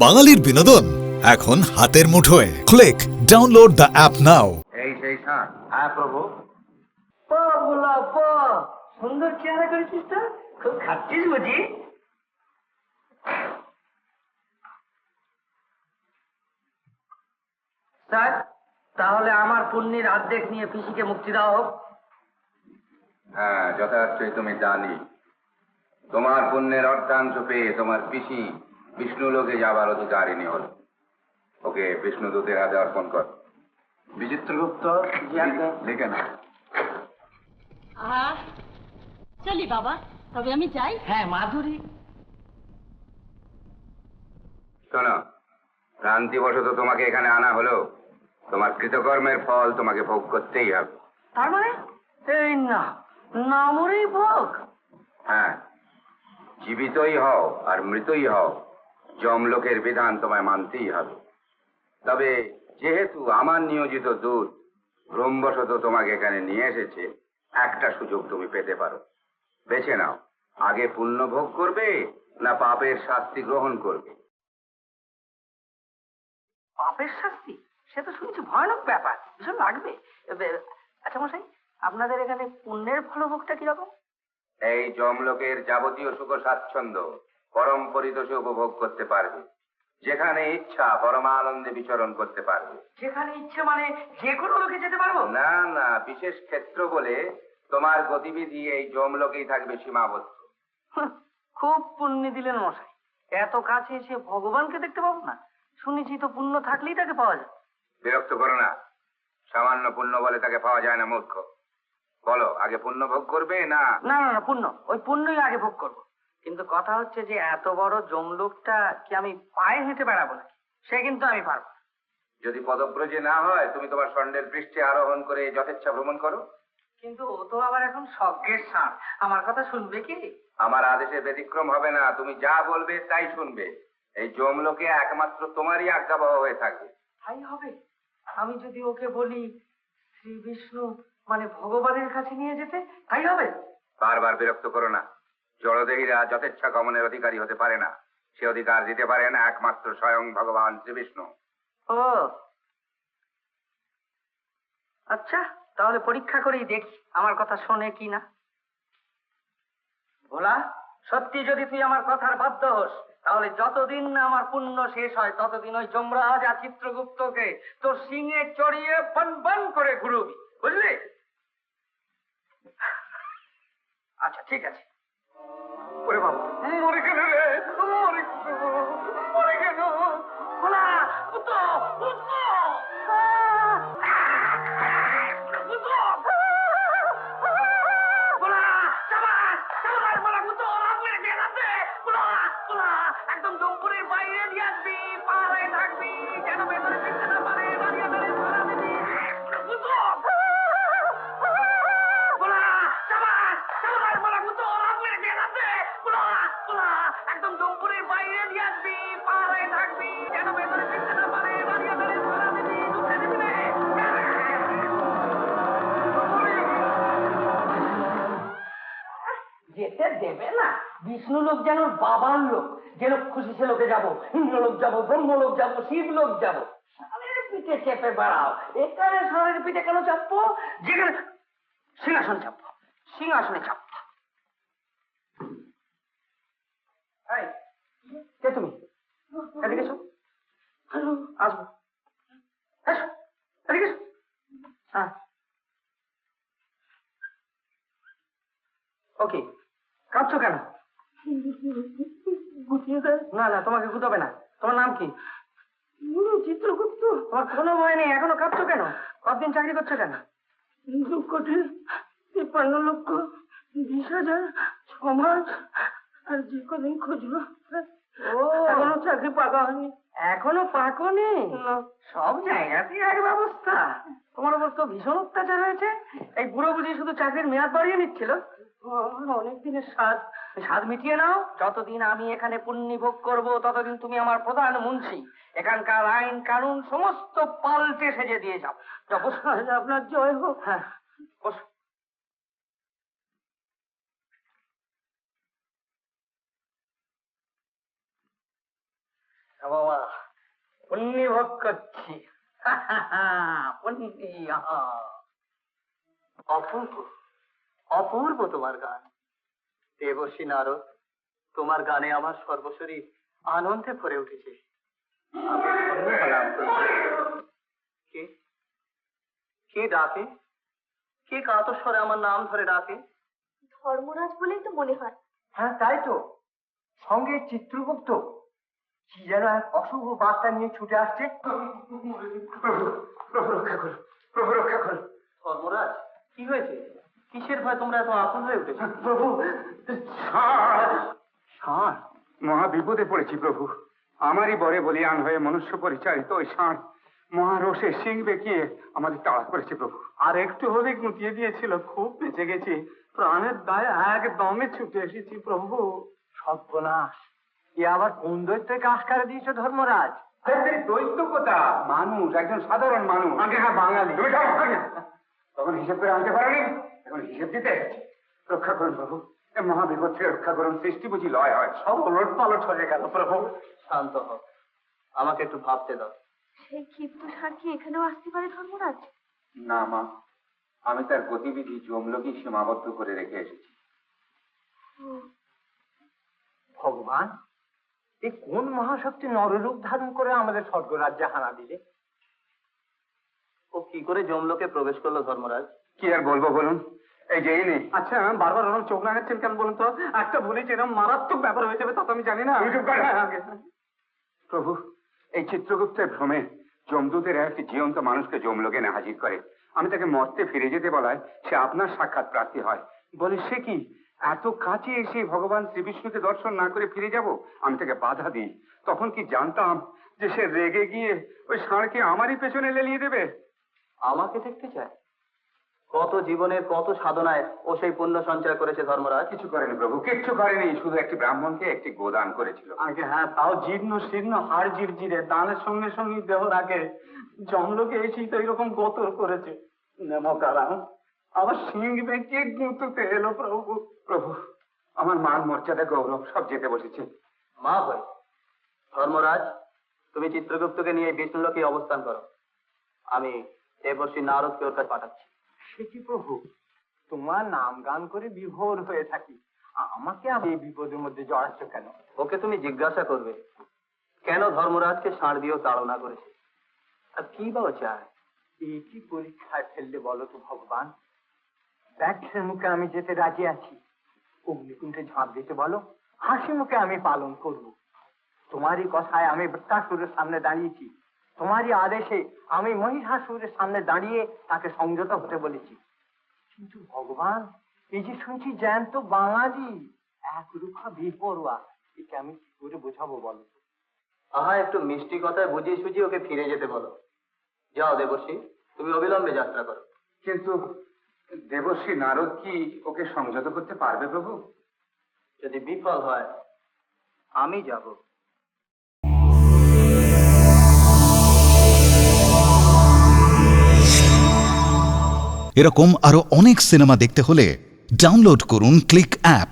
বাঙালির বিনোদন এখন হাতের মুঠোয়। ক্লিক ডাউনলোড দ্য অ্যাপ নাও। এই সেই ষাঁড়। হ্যাঁ প্রভু। সুন্দর চেহারা করেছিস তো, খুব খাচ্ছিস বুঝি? স্যার, তাহলে আমার পুণ্যের অর্ধেক নিয়ে পিসিকে মুক্তি দেওয়া হোক। হ্যাঁ, যথার্থই তুমি জানি তোমার পুণ্যের অর্ধাংশ পেয়ে তোমার পিসি বিষ্ণুলোকে যাবার অধিকারিণী হল। ওকে বিষ্ণুদূতের হাতে অর্পণ কর। বিচিত্রগুপ্ত লিখে না। চলি বাবা, তবে আমি যাই। হ্যাঁ মাধুরী, শোনো, ভ্রান্তিবশত তোমাকে এখানে আনা হলো, তোমার কৃতকর্মের ফল তোমাকে ভোগ করতেই হবে। তার মানে এই না, না মরেই ভোগ। হ্যাঁ, জীবিতই হও আর মৃতই হও, যমলোকের বিধান তোমায় মানতেই হবে। তবে যেহেতু আমার নিয়োজিত দূত ভ্রমবশত তোমাকে এখানে নিয়ে এসেছে, একটা সুযোগ তুমি পেতে পারো। বেছে নাও, আগে পুণ্য ভোগ করবে না পাপের শাস্তি গ্রহণ করবে। পাপের শাস্তি? সে তো শুনছি ভয়ানক ব্যাপার, ভীষণ লাগবে। আচ্ছা মশাই, আপনাদের এখানে পুণ্যের ফলভোগটা কিরকম? এই যমলোকের যাবতীয় সুখ স্বাচ্ছন্দ্য পরম পরিতোষে উপভোগ করতে পারবে, যেখানে ইচ্ছা পরমানন্দে বিচরণ করতে পারবে। যেখানে ইচ্ছে মানে যে কোনো লোকে যেতে পারবো? না না, বিশেষ ক্ষেত্র বলে তোমার গতিবিধি এই যমলোকেই থাকবে সীমাবদ্ধ। খুব পুণ্য দিলেন মশাই, এত কাছে এসে ভগবানকে দেখতে পাবো না? শুনেছি তো পুণ্য থাকলেই তাকে পাওয়া যায়। বিরক্ত করো না, সামান্য পুণ্য বলে তাকে পাওয়া যায় না মূর্খ। বলো, আগে পুণ্য ভোগ করবে না? না না না, পুণ্য, ওই পুণ্যই আগে ভোগ করবো। কিন্তু কথা হচ্ছে যে এত বড় জমলোকটা কি আমি পায়ে হেঁটে বেড়াবো নাকি? সে কিন্তু আমি পারবো না। যদি পদব্রজে না হয়, তুমি তোমার স্বর্ণের পৃষ্ঠে আরোহণ করে যথেচ্ছা ভ্রমণ করো। কিন্তু ও তো আবার এখন স্বর্গের ষাঁড়, আমার কথা শুনবে কি? আমার আদেশে ব্যতিক্রম হবে না, তুমি যা বলবে তাই শুনবে। এই যমলোকে একমাত্র তোমারই আজ্ঞাবহ হয়ে থাকবে। তাই হবে? আমি যদি ওকে বলি শ্রী বিষ্ণু মানে ভগবানের কাছে নিয়ে যেতে, তাই হবে? বারবার বিরক্ত করো না, জড়দেহীরা যথেচ্ছা গমনের অধিকারী হতে পারে না। সে অধিকার দিতে পারেন একমাত্র স্বয়ং ভগবান শ্রীবিষ্ণু। ও আচ্ছা, তাহলে পরীক্ষা করেই দেখি আমার কথা শোনে কি না। ভোলা, সত্যি যদি তুই আমার কথার বাধ্য হোস, তাহলে যতদিন না আমার পুণ্য শেষ হয় ততদিন ওই যমরাজ আর চিত্রগুপ্তকে তোর সিংহে চড়িয়ে বন বন করে ঘুরবি, বুঝলি? আচ্ছা ঠিক আছে। ওরে বাবা, মরে গেল রে, মরে গেল, মরে গেল। ভোলা, উঠো, উঠো। একদম জম্পুরের বাইরে নিয়ে আসবি, পাহাড়ে থাকবি, যেন ভেতরে ফিরতে না পারে। একদম জম্পুরের বাইরে নিয়ে আসবি, পাহাড়ে থাকবি, যেন ভেতরে ফিরতে না পারে। যেতে দেবে না। বিষ্ণু লোক যেন বাবার লোক, যে লোক খুশি সে লোকে যাবো, ইন্দ্রলোক যাবো, ব্রহ্মলোক যাবো, শিবলোক যাবো। ষাঁড়ের পিঠে চেপে বেড়াও, এখানে ষাঁড়ের পিঠে কেন চাপবো? যেখানে সিংহাসন চাপবো, সিংহাসনে চাপবো। এই, কে তুমি? এদিকে এসো। আসবো, এসো, এদিকে এসো। হ্যাঁ, ওকে। কাঁদছো কেন? গুটিয়ে দেয়। না না, তোমাকে গুটাবে না। তোমার নাম কি? চিত্রগুপ্ত। তোমার কোনো ভয় নেই, এখনো কাঁদছো কেন? কতদিন চাকরি করছো কেন? 2 কোটি 53 লক্ষ 20,000 6 মাস আর যে কদিন খুঁজলো। ও, এখনো চাকরি পাকা হয়নি। এখনো পাকনি? সব জায়গাতেই এক ব্যবস্থা। তোমার উপর তো ভীষণ অত্যাচার হয়েছে। এই বুড়ো বুঝি শুধু চাকরির মেয়াদ বাড়িয়ে নিচ্ছিল। অনেক দিনের স্বাদ, স্বাদ মিটিয়ে নাও। যতদিন আমি এখানে পুণ্যি ভোগ করবো ততদিন তুমি আমার প্রধান মুন্সি। এখানকার আইন কানুন সমস্ত পাল্টে সেজে দিয়ে যাও। আপনার জয় হোক। হ্যাঁ, বসো। বাবা পুণ্যি ভোগ করছি। পুণ্যি, আহা। অপূর্ব অপূর্ব তোমার গান। দেবর্ষী নারদ, তোমার গানে আমার সর্বশরীর আনন্দে ভরে উঠেছে। আমি ধন্য হলাম। কে কে ডাকে? কে কাতর স্বরে আমার নাম ধরে ডাকে? ধর্মরাজ বলেই তো মনে হয়। হ্যাঁ তাই তো, সঙ্গে চিত্রগুপ্ত কি যেন এক অশুভ বার্তা নিয়ে ছুটে আসছে। প্রভু রক্ষা করো, প্রভু রক্ষা করো। ধর্মরাজ, কি হয়েছে? কিসের ভয় তোমরা এত আকুল হয়ে উঠেছো? প্রভু, ষাঁড়, মহা বিপদে পড়েছি প্রভু। আমারই বরে বলিয়ান হয়ে মনুষ্য পরিচালিত ওই ষাঁড় মহারোষে সিং বেঁকিয়ে আমাদের তাড়া করেছে প্রভু। আর একটু হলেই গুটিয়ে দিয়েছিল, খুব বেঁচে গেছি। প্রাণের দায় একদমে ছুটে এসেছি প্রভু। সর্বনাশ, এ আবার কোন দৈত্যের কাজ করে দিয়েছো ধর্মরাজ? দৈত্য কোথা, মানুষ, একজন সাধারণ মানুষ। আগে হ্যাঁ বাঙালি। তুমি যাও, আগে। তখন হিসেব করে আনতে পারেনি, এখন হিসেব দিতে এসেছে। রক্ষা করুন প্রভু, এ মহাবিপদ থেকে রক্ষা করুন। সৃষ্টি বুঝি লয় হয়, সব ওলট পালট হয়ে গেল প্রভু। শান্ত হও, আমাকে একটু ভাবতে দাও। সেই ক্ষিপ্ত ষাঁড় কি এখানেও আসতে পারে ধর্মরাজ? না মা, আমি তার গতিবিধি জমলোকেই সীমাবদ্ধ করে রেখে এসেছি। ও, ভগবান, এ কোন মহাশক্তি নররূপ ধারণ করে আমাদের স্বর্গরাজ্যে হানা দিলে? ও কি করে জমলোকে প্রবেশ করলো ধর্মরাজ? কি আর বলবো বলুন, এই যে এই নেই। আচ্ছা, বারবার ওরকম চোখ লাগাচ্ছেন কেন বলুন তো? একটা ভুলে যে এরকম মারাত্মক ব্যাপার হয়ে যাবে তা তো আমি জানি না। তুমি চুপ করো। হ্যাঁ, আগে। প্রভু, এই চিত্রগুপ্তের ভ্রমে যমদূতের একটি জীবন্ত মানুষকে জমলোকে এনে হাজির করে। আমি তাকে মর্তে ফিরে যেতে বলায় সে আপনার সাক্ষাৎ প্রার্থী হয়। বলে সে কি এত কাছে এসে ভগবান শ্রীবিষ্ণুকে দর্শন না করে ফিরে যাব? আমি তাকে বাধা দিই। তখন কি জানতাম যে সে রেগে গিয়ে ওই ষাঁড়কে আমারই পেছনে লেলিয়ে দেবে। আমাকে দেখতে চায়? কত জীবনের কত সাধনায় ও সেই পুণ্য সঞ্চয় করেছে ধর্মরাজ। কিছু করেনি প্রভু, কিচ্ছু করেনি। শুধু একটি ব্রাহ্মণকে একটি গোদান করেছিল। আগে হ্যাঁ, তাও জীর্ণ শীর্ণ হাড় জিরজিরে, দানের সঙ্গে সঙ্গে দেহ রাখে। জমলোকে এসেই তো এইরকম গোতর করেছে। নেমকারাম আবার সিং বেঁকিয়ে গুঁতুতে এলো প্রভু। প্রভু, আমার মান মর্যাদা গৌরব সব যেতে বসেছে। মা হয়ে ধর্মরাজ, তুমি চিত্রগুপ্তকে নিয়ে বিষ্ণুলোকে অবস্থান করো। আমি দেবর্ষী নারদকে ওর কাছে পাঠাচ্ছি। সে কি প্রভু, তোমার নাম গান করে বিভোর হয়ে থাকি, আমাকে আমি এই বিপদের মধ্যে জড়াচ্ছ কেন? ওকে তুমি জিজ্ঞাসা করবে কেন ধর্মরাজকে ষাঁড় দিয়েও তাড়না করেছে, আর কি বা ও চায়। এই কি পরীক্ষায় ফেললে বলো তো ভগবান? ব্যাঘ্রের মুখে আমি যেতে রাজি আছি, অগ্নিকুণ্ডে ঝাঁপ দিতে বলো, হাসি মুখে আমি পালন করব। তোমারই কথায় আমি বৃত্তাসুরের সামনে দাঁড়িয়েছি, তোমারই আদেশে আমি মহিষাসুরের সামনে দাঁড়িয়ে তাকে সংযত হতে বলেছি। কিন্তু ভগবান, এই যে শুনছি জ্যান্ত বাঙালি, এক রুখা বেপরোয়া, একে আমি কি করে বোঝাবো বলো? আহা, একটু মিষ্টি কথায় বুঝিয়ে সুঝিয়ে ওকে ফিরে যেতে বলো। যাও দেবর্ষী, তুমি অবিলম্বে যাত্রা করো। কিন্তু দেবশ্রী নারদ কি ওকে সংযত করতে পারবে প্রভু? যদি বিফল হয় আমি যাব। এরকম আরো অনেক সিনেমা দেখতে হলে ডাউনলোড করুন ক্লিক অ্যাপ।